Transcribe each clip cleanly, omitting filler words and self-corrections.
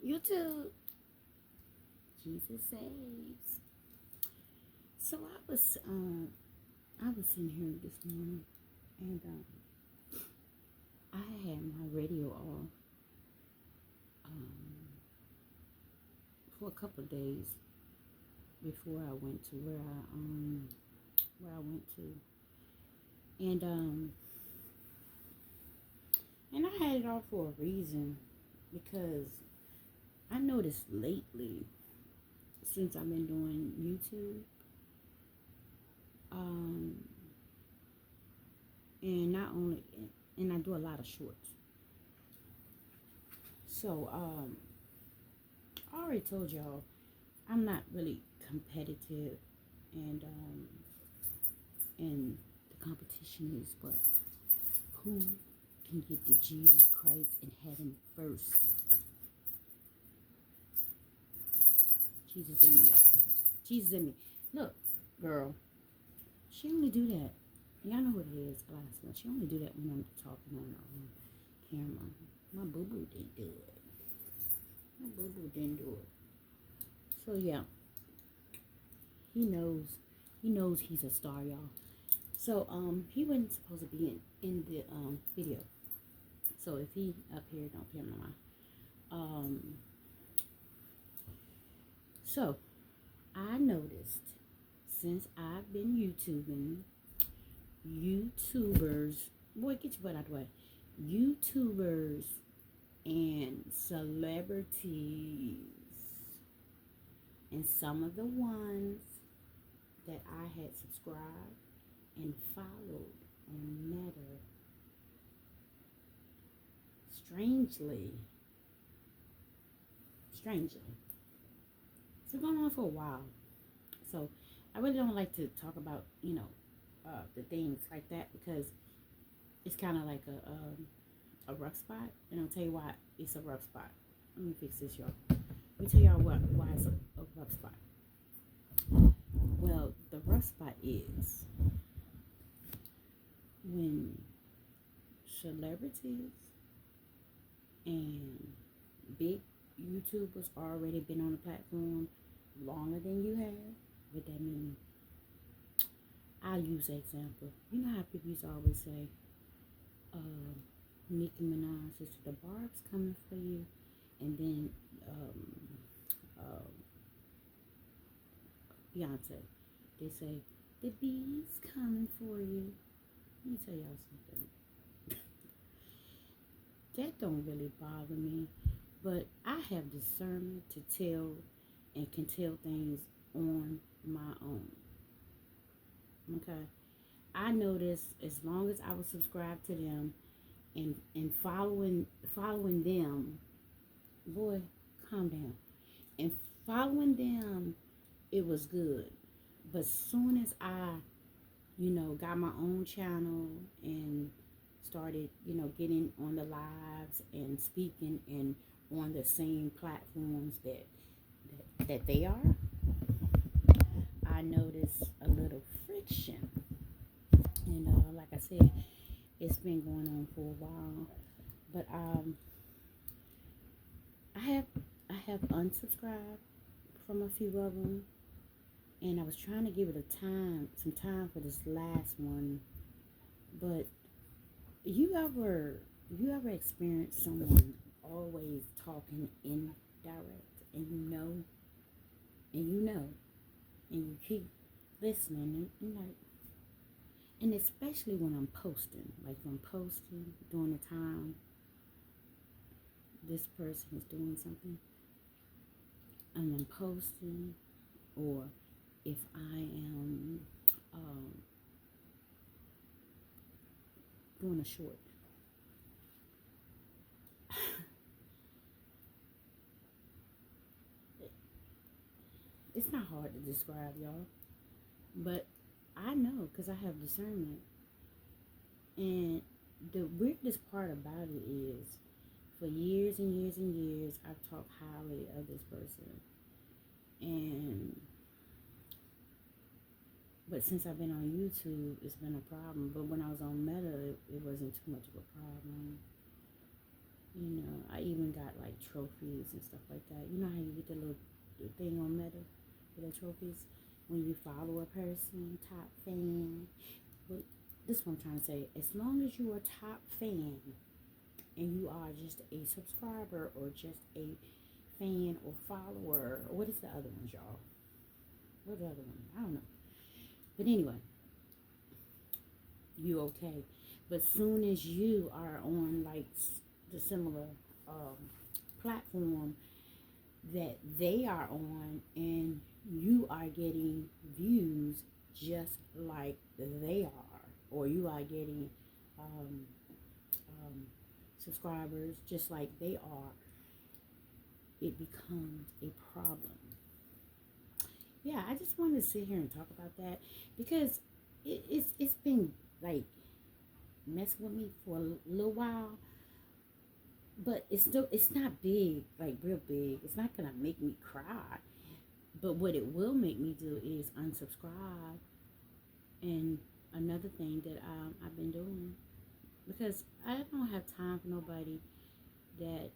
YouTube, Jesus saves. So I was in here this morning, and I had my radio off um, for a couple of days before I went to where I went to, and and I had it off for a reason because I noticed lately since I've been doing YouTube, um, and not only and I do a lot of shorts. So I already told y'all I'm not really competitive, and the competition is what who can get to Jesus Christ in heaven first. Jesus in me, y'all. Jesus in me. Look, girl, she only do that. Y'all know what it is, last one. She only do that when I'm talking on camera. My boo boo didn't do it. My boo boo didn't do it. So yeah, he knows. He knows he's a star, y'all. So he wasn't supposed to be in the video. So if he up here, don't pay him no mind. So I noticed since I've been YouTubers, boy, get your butt out the way. YouTubers and celebrities, and some of the ones that I had subscribed and followed on Meta, strangely, it's been going on for a while. So I really don't like to talk about, the things like that because it's kind of like a rough spot. And I'll tell you why it's a rough spot. Let me fix this, y'all. Let me tell y'all why it's a rough spot. Well, the rough spot is when celebrities and big YouTubers already been on the platform longer than you have. What that mean? I'll use an example. You know how people used to always say, Nicki Minaj says the barb's coming for you, and then Beyonce, they say the bee's coming for you. Let me tell y'all something. That don't really bother me, but I have discernment to tell and can tell things on my own. Okay, I noticed as long as I was subscribed to them and following them, boy, calm down. And following them, it was good. But soon as I, got my own channel and started, getting on the lives and speaking and on the same platforms that they are, I noticed a little friction. And like I said, it's been going on for a while. But I have unsubscribed from a few of them, and I was trying to give it some time for this last one. But you ever experienced someone always talking indirect, and and you keep listening, and like, and especially when I'm posting, like if I'm posting during the time this person is doing something, and I'm posting, or if I am doing a short. It's not hard to describe, y'all, but I know because I have discernment. And the weirdest part about it is, for years and years and years, I've talked highly of this person, and but since I've been on YouTube, it's been a problem. But when I was on Meta, it wasn't too much of a problem. I even got like trophies and stuff like that. You know how you get the little thing on Meta for the trophies when you follow a person, top fan. But this is what I'm trying to say. As long as you are top fan and you are just a subscriber or just a fan or follower, or what is the other ones, y'all? What's the other one? I don't know. But anyway, you okay. But soon as you are on like the similar um, platform that they are on, and you are getting views just like they are, or you are getting um, um, subscribers just like they are, it becomes a problem. Yeah, I just wanted to sit here and talk about that because it's been like messing with me for a little while, but it's not big, like real big. It's not gonna make me cry, but what it will make me do is unsubscribe. And another thing that I've been doing, because I don't have time for nobody that,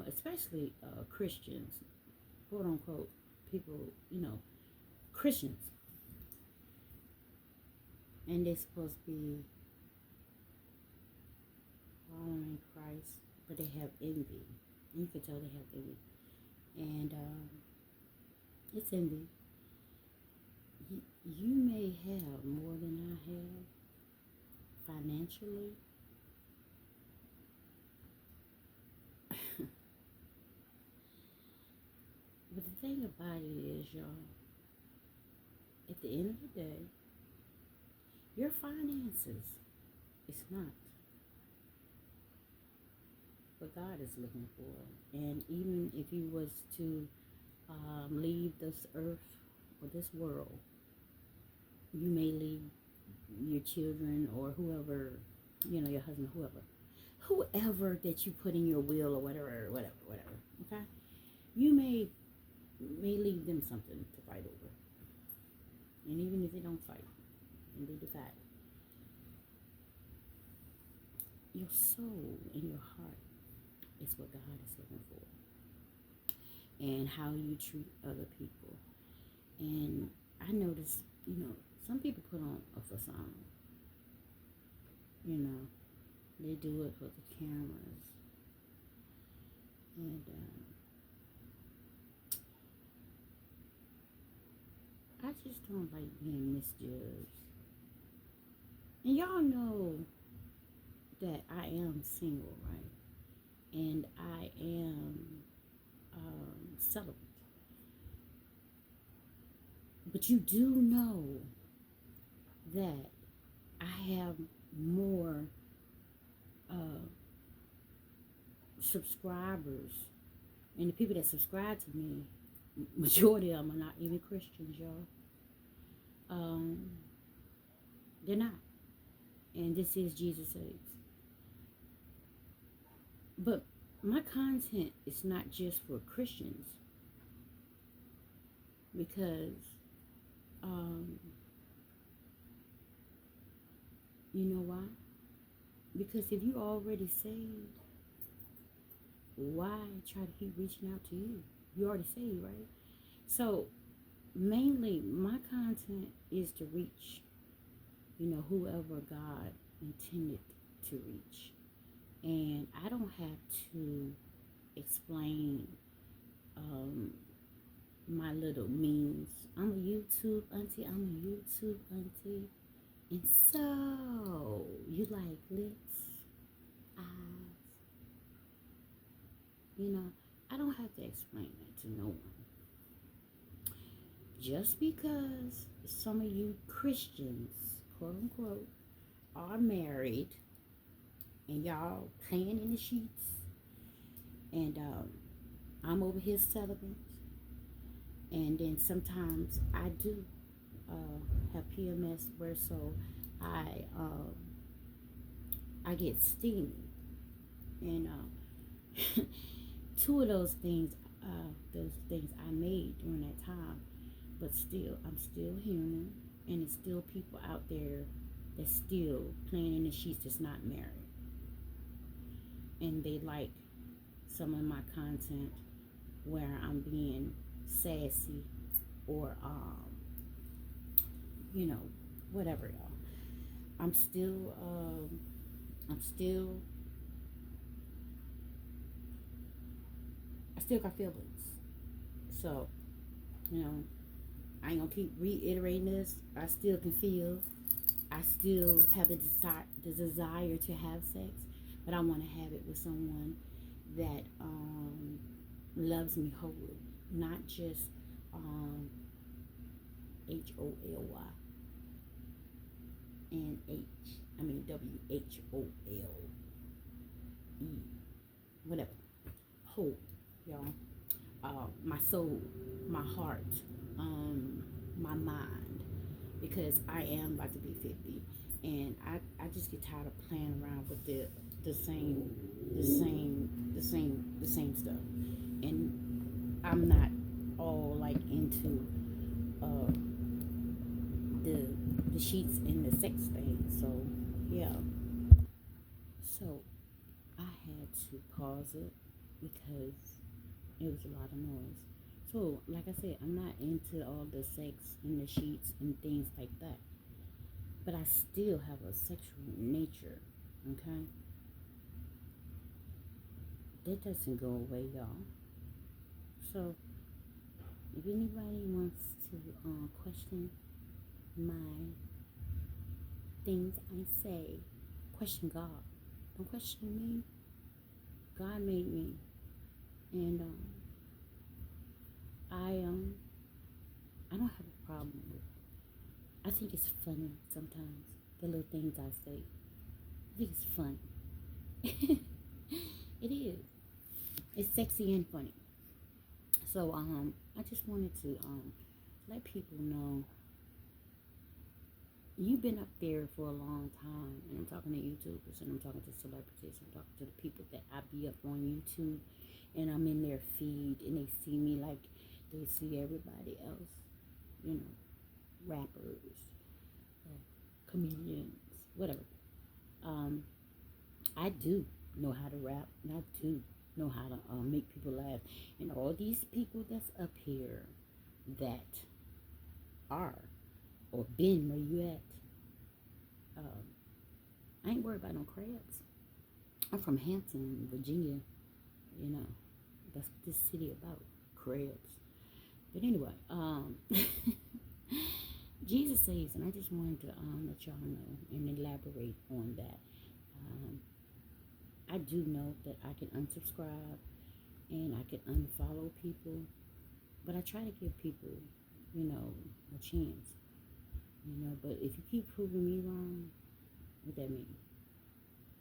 especially Christians, quote unquote, people, Christians, and they're supposed to be following Christ, but they have envy. And you can tell they have envy. And it's envy. You may have more than I have financially. But the thing about it is, y'all, at the end of the day, your finances is not what God is looking for. And even if you was to leave this earth or this world, you may leave your children or whoever, your husband, whoever that you put in your will or whatever, okay? You may leave them something to fight over. And even if they don't fight and they divide, your soul and your heart is what God is looking for. And how you treat other people. And I notice, some people put on a facade. They do it for the cameras. And I just don't like being misjudged. And y'all know that I am single, right? And I am celibate. But you do know that I have more subscribers, and the people that subscribe to me, majority of them are not even Christians, y'all. They're not. And this is Jesus Saves. But my content is not just for Christians, because you know why? Because if you already saved, why try to keep reaching out to you? You already saved, right? So mainly my content is to reach, whoever God intended to reach. And I don't have to explain my little memes. I'm a YouTube auntie. And so, you like lips, eyes, I don't have to explain that to no one. Just because some of you Christians, quote unquote, are married and y'all playing in the sheets, and I'm over here celibate, and then sometimes I do have PMS, where so I get steamy, and two of those things I made during that time. But still, I'm still human, and there's still people out there that's still playing in the sheets that's not married. and they like some of my content where I'm being sassy or you know, whatever, y'all. I'm still I'm still I still got feelings. So, you know, I ain't gonna keep reiterating this. I still can feel. I still have the desire to have sex, but I want to have it with someone that loves me wholly, not just HOLY and WHOLE, whatever, whole, y'all. My soul, my heart, my mind, because I am about to be 50, and I just get tired of playing around with the same the same stuff, and I'm not all like into uh, the the sheets and the sex thing. So yeah, so I had to pause it because it was a lot of noise. So, like I said, I'm not into all the sex and the sheets and things like that. But I still have a sexual nature, okay? That doesn't go away, y'all. So, if anybody wants to question my things I say, question God. Don't question me. God made me. And I don't have a problem with it. I think it's funny sometimes, the little things I say. I think it's funny. It is. It's sexy and funny. So I just wanted to let people know you've been up there for a long time, and I'm talking to YouTubers, and I'm talking to celebrities, I'm talking to the people that I be up on YouTube, and I'm in their feed, and they see me like they see everybody else, you know, rappers, comedians, whatever. Um, I do know how to rap, and I do know how to make people laugh, and all these people that's up here that are or been where you at. I ain't worried about no crabs. I'm from Hampton, Virginia. You know, that's what this city about, crabs. But anyway, Jesus saves, and I just wanted to let y'all know and elaborate on that. I do know that I can unsubscribe and I can unfollow people, but I try to give people, you know, a chance. You know, but if you keep proving me wrong, what that mean?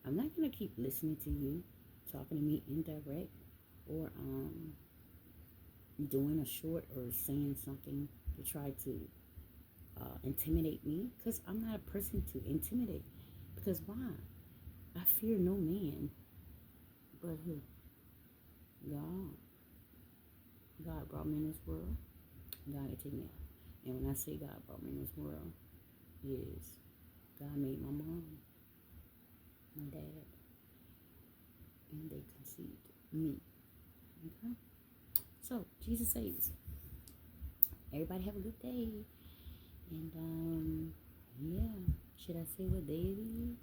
I'm not gonna keep listening to you talking to me indirect or doing a short or saying something to try to intimidate me, because I'm not a person to intimidate. Because why? I fear no man but who? God. God brought me in this world. God will take me out. And when I say God brought me in this world, is God made my mom, my dad, and they conceived me. Okay? So, Jesus saves. Everybody have a good day. And, yeah. Should I say what day it is?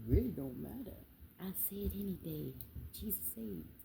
Really don't matter. I say it any day. Jesus saves.